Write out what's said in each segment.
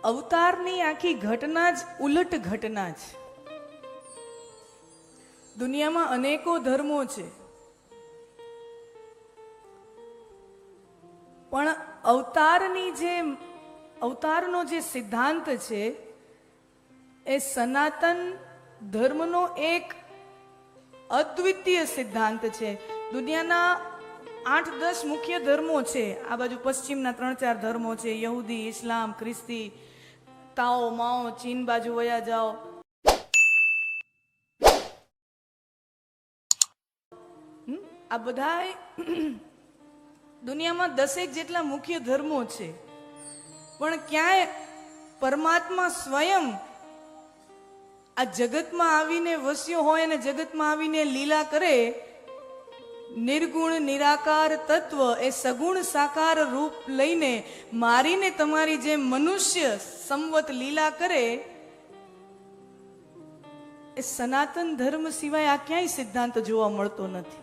અવતારની આખી ઘટના જ ઉલટ ઘટના છે. દુનિયામાં અનેકો ધર્મો છે, પણ અવતારનો જે સિદ્ધાંત છે એ સનાતન ધર્મનો એક અદ્વિતીય સિદ્ધાંત છે. દુનિયાના 8-10 મુખ્ય ધર્મો છે. આ બાજુ પશ્ચિમના 3-4 ધર્મો છે, યહૂદી, ઇસ્લામ, ખ્રિસ્તી, તાઓ માઓ, ચીન બાજુ વયા જાઓ. આ બધા દુનિયામાં 10 જેટલા મુખ્ય ધર્મો છે, પણ ક્યાંય પરમાત્મા સ્વયં આ જગતમાં આવીને વસ્યો હોય અને જગતમાં આવીને લીલા કરે. નિર્ગુણ નિરાકાર તત્વ એ સગુણ સાકાર રૂપ લઈને મારીને તમારી જે મનુષ્ય સંવત લીલા કરે, એ સનાતન ધર્મ સિવાય આ ક્યાંય સિદ્ધાંત જોવા મળતો નથી.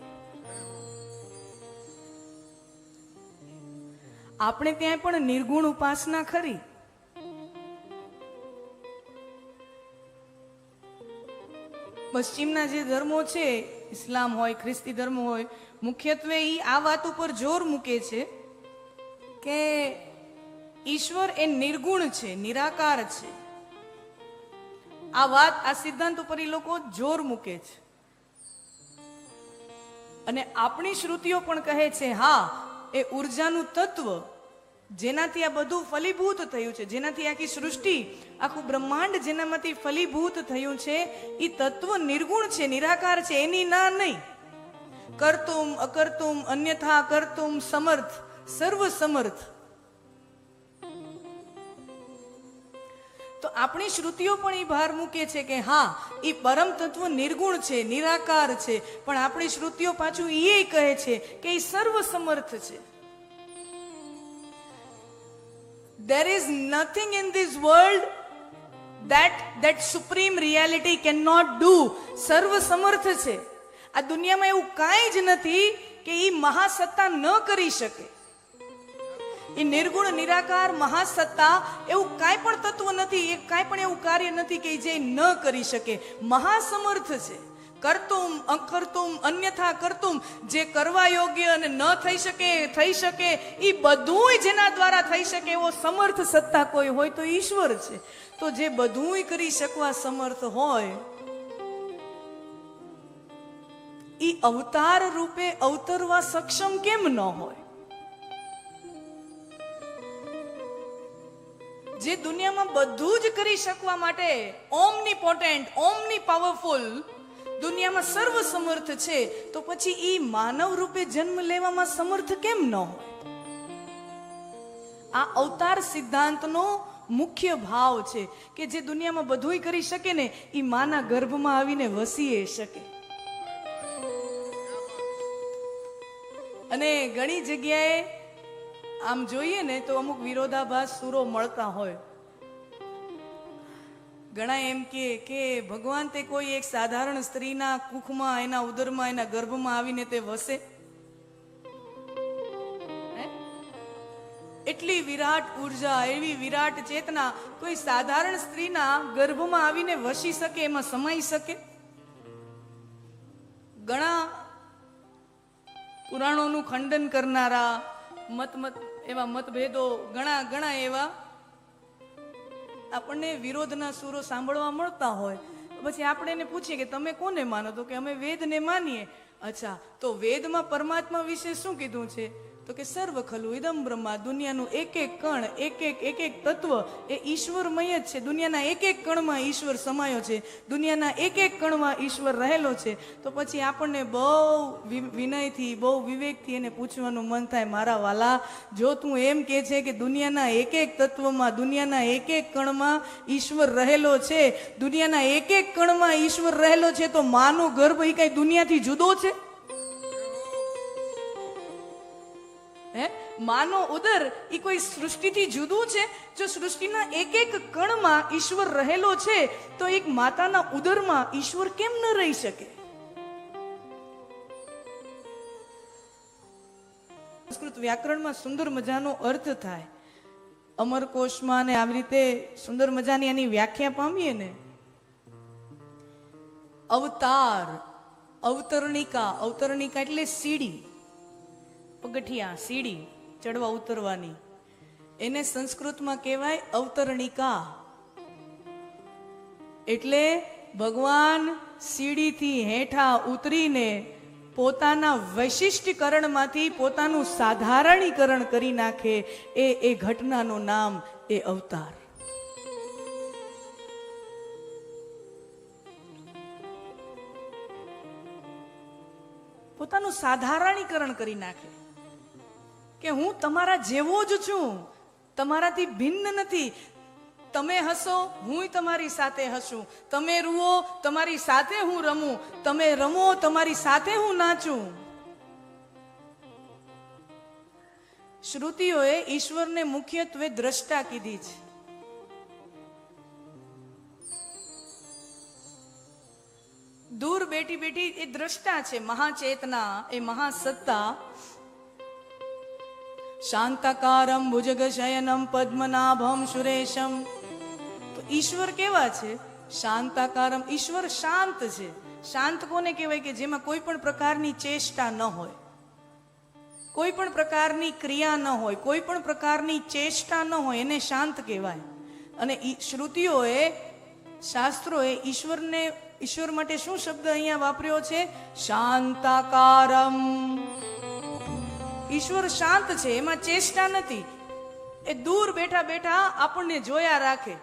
આપણે ત્યાં પણ નિર્ગુણ ઉપાસના ખરી. પશ્ચિમના જે ધર્મો છે, ઇસ્લામ હોય, ખ્રિસ્તી ધર્મ હોય, મુખ્યત્વે આ વાત ઉપર જોર મૂકે છે કે ઈશ્વર એ નિર્ગુણ છે, નિરાકાર છે. આ સિદ્ધાંત ઉપર એ લોકો જોર મૂકે છે. અને આપણી શ્રુતિઓ પણ કહે છે, હા, એ ઉર્જાનું તત્વ જેનાથી આ બધું ફલીભૂત થયું છે, જેનાથી આખી સૃષ્ટિ, આખું બ્રહ્માંડ જેનામાંથી ફલીભૂત થયું છે, એ તત્વ નિર્ગુણ છે, નિરાકાર છે. એની ના નહીં. કર્તુમ અકર્તુમ અન્યથા કર્તુમ સમર્થ, સર્વ સમર્થ. તો આપણી શ્રુતિઓ પણ એ ભાર મૂકે છે કે હા, એ પરમ તત્વ નિર્ગુણ છે, નિરાકાર છે, પણ આપણી શ્રુતિઓ પાછું એ કહે છે કે એ સર્વ સમર્થ છે. There is nothing in this world that supreme reality cannot do. સર્વ સમર્થ છે. આ દુનિયામાં એવું કાંઈ જ નથી કે એ મહાસત્તા ન કરી શકે. એ નિર્ગુણ નિરાકાર મહાસત્તા એવું કાંઈ પણ તત્વ નથી, એ કાંઈ પણ એવું કાર્ય નથી કે જે ન કરી શકે. મહાસમર્થ છે. કર્તુમ અકર્તુમ અન્યથા કર્તુમ, જે કરવા યોગ્ય અને ન થઈ શકે એ બધું જેના દ્વારા થઈ શકે એવો સમર્થ સત્તા કોઈ હોય તો ઈશ્વર છે. તો જે બધું કરી શકવા સમર્થ હોય, એ અવતાર રૂપે અવતરવા સક્ષમ કેમ ન હોય? જે દુનિયામાં બધું જ કરી શકવા માટે ઓમનીપોટેન્ટ, ઓમની પાવરફુલ, દુનિયામાં સર્વ સમર્થ છે, તો પછી એ માનવ રૂપે જન્મ લેવામાં સમર્થ કેમ ન હોય? આ અવતાર સિદ્ધાંતનો મુખ્ય ભાવ છે કે જે દુનિયામાં બધું કરી શકે ને, એ માના ગર્ભમાં આવીને વસી શકે. અને ઘણી જગ્યાએ આમ જોઈએ ને તો અમુક વિરોધાભાસ સુરો મળતા હોય. ઘણા એમ કે ભગવાન તે કોઈ એક સાધારણ સ્ત્રીના કુખમાં, એના ઉદરમાં, એના ગર્ભમાં આવીને તે વસે? એટલી વિરાટ ઉર્જા, એવી વિરાટ ચેતના કોઈ સાધારણ સ્ત્રીના ગર્ભમાં આવીને વસી શકે, એમાં સમાઈ શકે? ઘણા પુરાણોનું ખંડન કરનારા, એવા મતભેદો, ઘણા એવા આપણને વિરોધના સૂરો સાંભળવા મળતા હોય. પછી આપણે એને પૂછીએ કે તમે કોને માનો? તો કે અમે વેદને માનીએ. અચ્છા, તો વેદમાં પરમાત્મા વિશે શું કીધું છે? તો કે સર્વ ખલુ ઇદમ બ્રહ્મા, દુનિયાનું એક એક કણ, એક એક તત્વ એ ઈશ્વરમય જ છે. દુનિયાના એક એક કણમાં ઈશ્વર સમાયો છે, દુનિયાના એક એક કણમાં ઈશ્વર રહેલો છે. તો પછી આપણને બહુ વિનયથી, બહુ વિવેકથી એને પૂછવાનું મન થાય, મારા વાલા, જો તું એમ કે છે કે દુનિયાના એક એક તત્વમાં, દુનિયાના એક એક કણમાં ઈશ્વર રહેલો છે, દુનિયાના એક એક કણમાં ઈશ્વર રહેલો છે, તો માનો ગર્ભ એ કઈ દુનિયાથી જુદો છે? માનો ઉદર એ કોઈ સૃષ્ટિથી જુદું છે? જો સૃષ્ટિના એક એક કણમાં ઈશ્વર રહેલો છે, તો એક માતાના ઉદરમાં ઈશ્વર કેમ ન રહી શકે? સંસ્કૃત વ્યાકરણમાં સુંદર મજાનો અર્થ થાય અમરકોશમાં ને આવી રીતે સુંદર મજાની એની વ્યાખ્યા પામીએ ને, અવતાર, અવતરણિકા, અવતરણિકા એટલે સીડી, પગથિયા, સીડી ચડવા ઉતરવાની, એને સંસ્કૃતમાં કહેવાય અવતરણિકા. એટલે ભગવાન સીડીથી હેઠા ઉતરીને પોતાના વૈશિષ્ટ્યકરણમાંથી પોતાનું સાધારણીકરણ કરી નાખે, એ ઘટનાનું નામ એ અવતાર. પોતાનું સાધારણીકરણ કરી નાખે કે હું તમારા જેવો જ છું, તમારાથી ભિન્ન નથી. તમે હસો, હું તમારી સાથે હસું. તમે રૂઓ, તમારી સાથે હું રમું. તમે રમો, તમારી સાથે હું નાચું. શ્રુતિઓએ ઈશ્વરને મુખ્યત્વે દ્રષ્ટા કીધી છે. દૂર બેઠી બેઠી એ દ્રષ્ટા છે, મહાચેતના, એ મહાસત્તા. શાંતાકારમ ભુજગશયનમ પદ્મનાભમ સુરેશમ. તો ઈશ્વર કેવા છે? શાંતાકારમ. ઈશ્વર શાંત છે. શાંત કોને કહેવાય? કે જેમાં કોઈ પણ પ્રકારની ચેષ્ટા ન હોય, કોઈ પણ પ્રકારની ક્રિયા ન હોય, કોઈ પણ પ્રકારની ચેષ્ટા ન હોય, એને શાંત કહેવાય. અને શ્રુતિઓએ, શાસ્ત્રોએ ઈશ્વર માટે શું શબ્દ અહીંયા વાપર્યો છે? શાંતાકારમ. ઈશ્વર શાંત છે, એમાં ચેષ્ટા નથી. એ દૂર બેઠા બેઠા આપણને જોયા રાખે.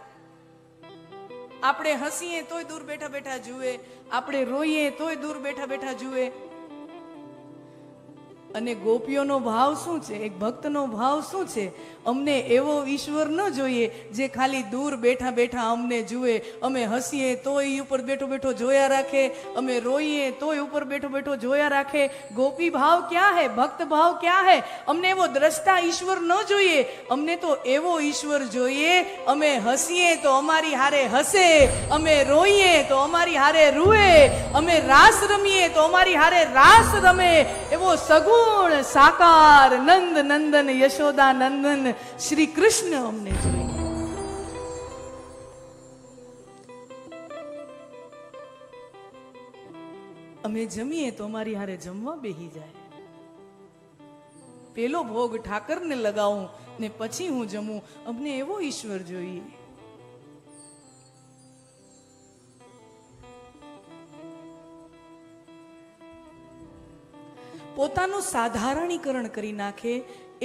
આપણે હસીએ તોય દૂર બેઠા બેઠા જુએ, આપણે રોઈએ તોય દૂર બેઠા બેઠા જુએ. અને ગોપીઓનો ભાવ શું છે? એક ભક્તનો ભાવ શું છે? અમને એવો ઈશ્વર ન જોઈએ જે ખાલી દૂર બેઠા બેઠા અમને જુએ. અમે હસીએ તોય ઉપર બેઠો બેઠો જોયા રાખે, અમે રોઈએ તોય ઉપર બેઠો બેઠો જોયા રાખે. ગોપી ભાવ ક્યાં હે? ભક્ત ભાવ ક્યાં હે? અમને એવો દ્રષ્ટા ઈશ્વર ન જોઈએ, અમને તો એવો ઈશ્વર જોઈએ, અમે હસીએ તો અમારી હારે હસે, અમે રોઈએ તો અમારી હારે રૂએ, અમે રાસ રમીએ તો અમારી હારે રાસ રમે. એવો સગુણ સાકાર નંદ નંદન યશોદા નંદન શ્રી કૃષ્ણ અમને જોઈએ. અમે જમીએ તો અમારી હારે જમવા બેહી જાય. પેલો ભોગ ઠાકરને લગાવું ને પછી હું જમું. અમને એવો ઈશ્વર જોઈએ. પોતાનું સાધારણીકરણ કરી નાખે,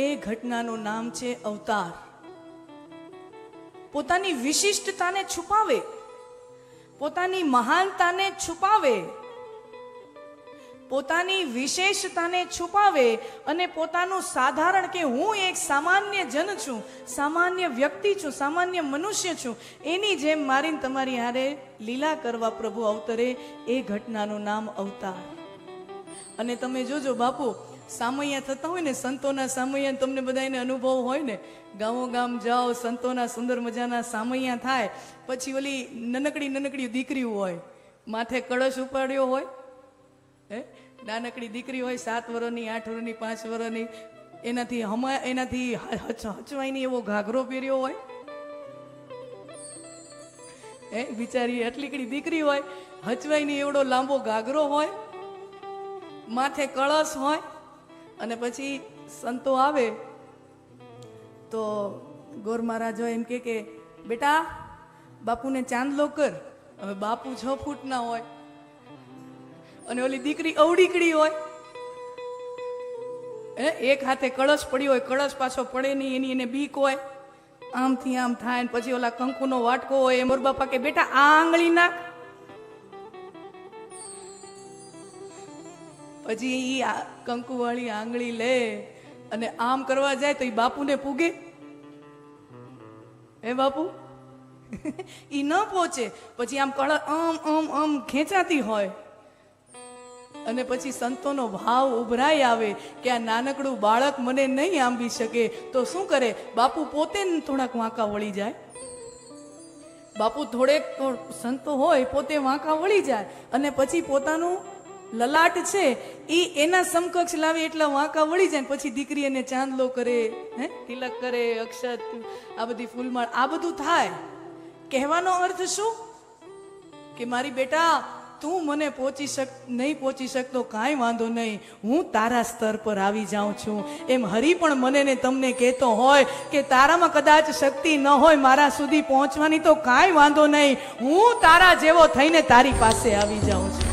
એ ઘટનાનું નામ છે અવતાર. પોતાની વિશિષ્ટતાને છુપાવે, પોતાની મહાનતાને છુપાવે, પોતાની વિશેષતાને છુપાવે અને પોતાનું સાધારણ, કે હું એક સામાન્ય જન છું, સામાન્ય વ્યક્તિ છું, સામાન્ય મનુષ્ય છું, એની જેમ મારીને તમારી હારે લીલા કરવા પ્રભુ અવતરે. એ ઘટનાનું નામ અવતાર. અને તમે જોજો બાપુ, સામૈયા થતા હોય ને, સંતોના સામૈયા, તમને બધાને અનુભવ હોય ને, ગામો ગામ જાઓ, સંતોના સુંદર મજાના સામૈયા થાય, પછી ઓલી નનકડી નનકડી દીકરીઓ હોય, માથે કળશ ઉપાડ્યો હોય, નાનકડી દીકરી હોય, 7 વર્ષની, 8 વર્ષની, 5 વર્ષની, એનાથી હચવાય નહીં એવો ઘાઘરો પહેર્યો હોય, બિચારી એટલીકડી દીકરી હોય, હચવાય નહીં એવડો લાંબો ઘાઘરો હોય, માથે કળશ હોય. અને પછી સંતો આવે તો ગોર મહારાજ એમ કે બેટા બાપુને ચાંદલો કર. હવે બાપુ 6 ફૂટના હોય અને ઓલી દીકરી અવડીકડી હોય, એક હાથે કળશ પડ્યો હોય, કળશ પાછો પડે નહીં એની એને બીક હોય, આમથી આમ થાય. ને પછી ઓલા કંકુનો વાટકો હોય, મોર બાપા કે બેટા આ આંગળી નાખ. પછી ઈ કંકુ વાળી આંગળી લે અને આમ કરવા જાય તો ઈ બાપુને પૂગે? હે બાપુ? ઈ ન પહોંચે. પછી આમ આમ ખેંચાતી હોય. અને પછી સંતોનો ભાવ ઉભરાઈ આવે કે આ નાનકડું બાળક મને નહીં આંબી શકે, તો શું કરે? બાપુ પોતે થોડાક વાંકા વળી જાય. બાપુ થોડેક સંતો હોય પોતે વાંકા વળી જાય અને પછી પોતાનું લલાટ છે એ એના સમકક્ષ લાવી એટલા વાંકા વળી જાય, પછી દીકરી એને ચાંદલો કરે, તિલક કરે, અક્ષત, આ બધી ફૂલમાળ, આ બધું થાય. કહેવાનો અર્થ શું? કે મારી બેટા, તું મને નહીં પહોંચી શકતો કાંઈ વાંધો નહીં, હું તારા સ્તર પર આવી જાઉં છું. એમ હરિ પણ મને ને તમને કહેતો હોય કે તારામાં કદાચ શક્તિ ન હોય મારા સુધી પહોંચવાની, તો કાંઈ વાંધો નહીં, હું તારા જેવો થઈને તારી પાસે આવી જાઉં છું.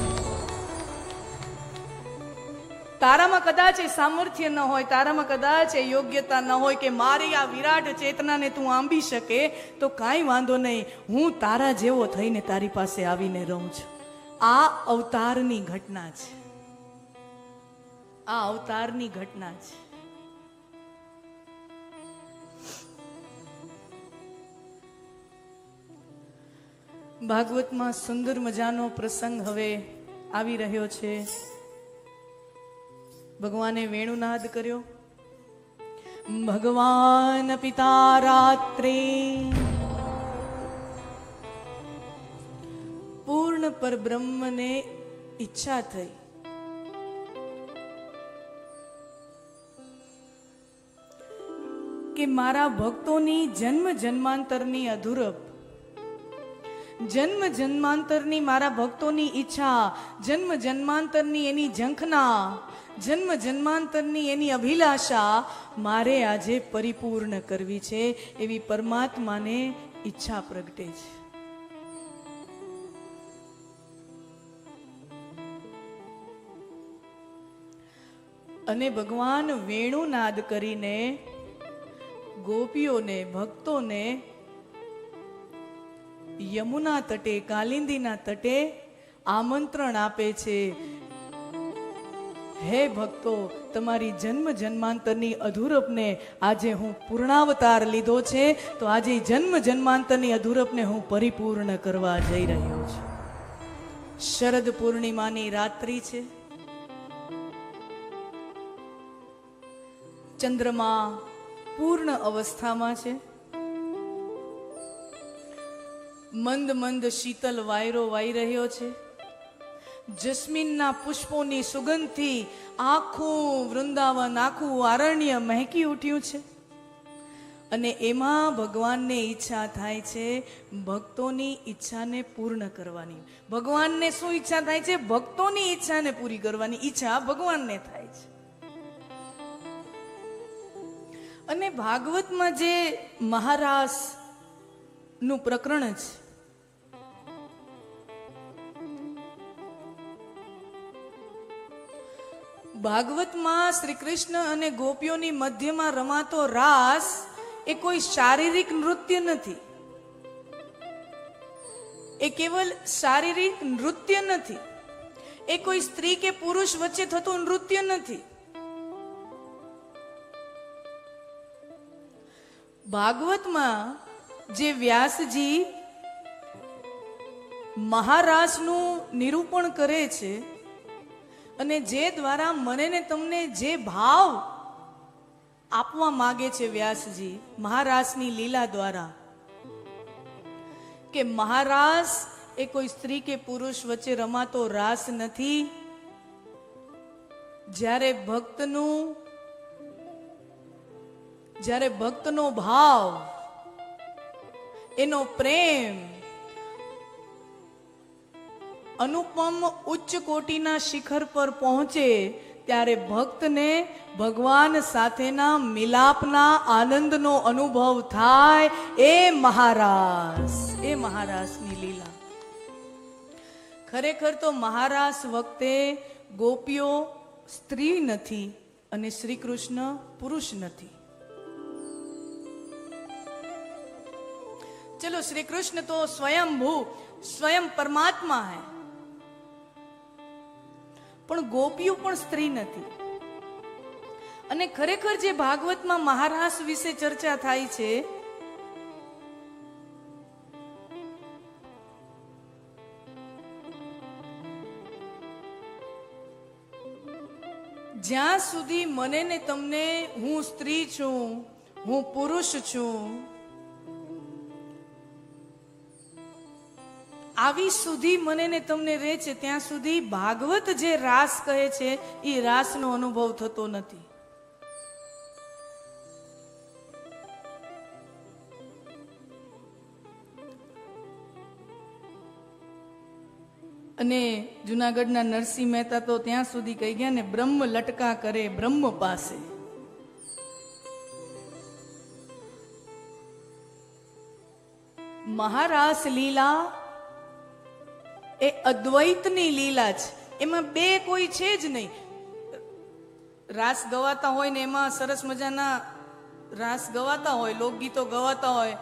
તારામાં કદાચ એ સામર્થ્ય ન હોય, તારામાં કદાચ એ યોગ્યતા ન હોય કે મારી આ વિરાટ ચેતનાને તું આંબી શકે, તો કાંઈ વાંધો નહીં, હું તારા જેવો થઈને તારી પાસે આવીને રહું છું. આ અવતારની ઘટના છે. આ અવતારની ઘટના છે. ભાગવતમાં સુંદર મજાનો પ્રસંગ હવે આવી રહ્યો છે. ભગવાને વેણુનાદ કર્યો. ભગવાન પિતા રાત્રે પૂર્ણ પરબ્રહ્મને ઈચ્છા થઈ કે મારા ભક્તોની જન્મ જન્માંતરની અધૂરપ, જન્મ જન્માંતરની મારા ભક્તોની ઈચ્છા, જન્મ જન્માંતરની એની ઝંખના, જન્મ જન્માંતરની એની અભિલાષા મારે આજે પરિપૂર્ણ કરવી છે, એવી પરમાત્માને ઈચ્છા પ્રગટે છે. અને ભગવાન વેણુનાદ કરીને ગોપીઓને, ભક્તોને યમુના તટે, કાલિંદીના તટે આમંત્રણ આપે છે. હે ભક્તો, તમારી જન્મ જન્માંતરની અધૂરપને આજે હું પૂર્ણાવતાર લીધો છે, તો આજે જન્મ જન્માંતરની અધૂરપને હું પરિપૂર્ણ કરવા જઈ રહ્યો છું. શરદ પૂર્ણિમાની રાત્રિ છે. ચંદ્રમા પૂર્ણ અવસ્થામાં છે. મંદ મંદ શીતલ વાયરો વાઈ રહ્યો છે. જસ્મીનના પુષ્પોની સુગંધથી આખું વૃંદાવન, આખું આરણ્ય મહેકી ઉઠ્યું છે. અને એમાં ભગવાનને ઈચ્છા થાય છે ભક્તોની ઈચ્છાને પૂર્ણ કરવાની. ભગવાનને શું ઈચ્છા થાય છે? ભક્તોની ઈચ્છાને પૂરી કરવાની ઈચ્છા ભગવાનને થાય છે. અને ભાગવતમાં જે મહારાસ નું પ્રકરણ છે, ભાગવતમાં શ્રી કૃષ્ણ અને ગોપીઓની મધ્યમાં રમાતો રાસ એ કોઈ શારીરિક નૃત્ય નથી. એ કેવલ શારીરિક નૃત્ય નથી. એ કોઈ સ્ત્રી કે પુરુષ વચ્ચે થતું નૃત્ય નથી. ભાગવતમાં જે વ્યાસજી મહારાસનું નિરૂપણ કરે છે અને જે દ્વારા મને ને તમને જે ભાવ આપવા માંગે છે વ્યાસજી મહારાસની લીલા દ્વારા, કે મહારાસ એ કોઈ સ્ત્રી કે પુરુષ વચ્ચે રમાતો રાસ નથી. જ્યારે ભક્તનો ભાવ, એનો પ્રેમ અનુપમ ઉચ્ચ કોટીના શિખર પર પહોંચે ત્યારે ભક્તને ભગવાન સાથેના મિલાપના આનંદનો અનુભવ થાય. એ મહારાસની લીલા. ખરેખર તો મહારાસ વખતે ગોપીઓ સ્ત્રી નથી અને શ્રી કૃષ્ણ પુરુષ નથી. चलो श्री कृष्ण तो स्वयंभू स्वयं परमात्मा है, પણ ગોપીઓ પણ સ્ત્રી નથી. અને ખરેખર જે ભાગવતમાં મહારાસ વિશે ચર્ચા થાય છે, જ્યાં સુધી મને ને તમને હું સ્ત્રી છું, હું પુરુષ છું, આવી સુધી મને ને તમને રહે છે ત્યાં સુધી ભાગવત જે રાસ કહે છે એ રાસનો અનુભવ થતો નથી. અને જુનાગઢના નરસિંહ મહેતા તો ત્યાં સુધી કહી ગયા ને, બ્રહ્મ લટકા કરે બ્રહ્મ પાસે. મહારાસ લીલા એ અદ્વૈતની લીલા છે, એમાં બે કોઈ છે જ નહીં. રાસ ગવાતા હોય ને એમાં સરસ મજાના રાસ ગવાતા હોય, લોકગીતો ગવાતા હોય,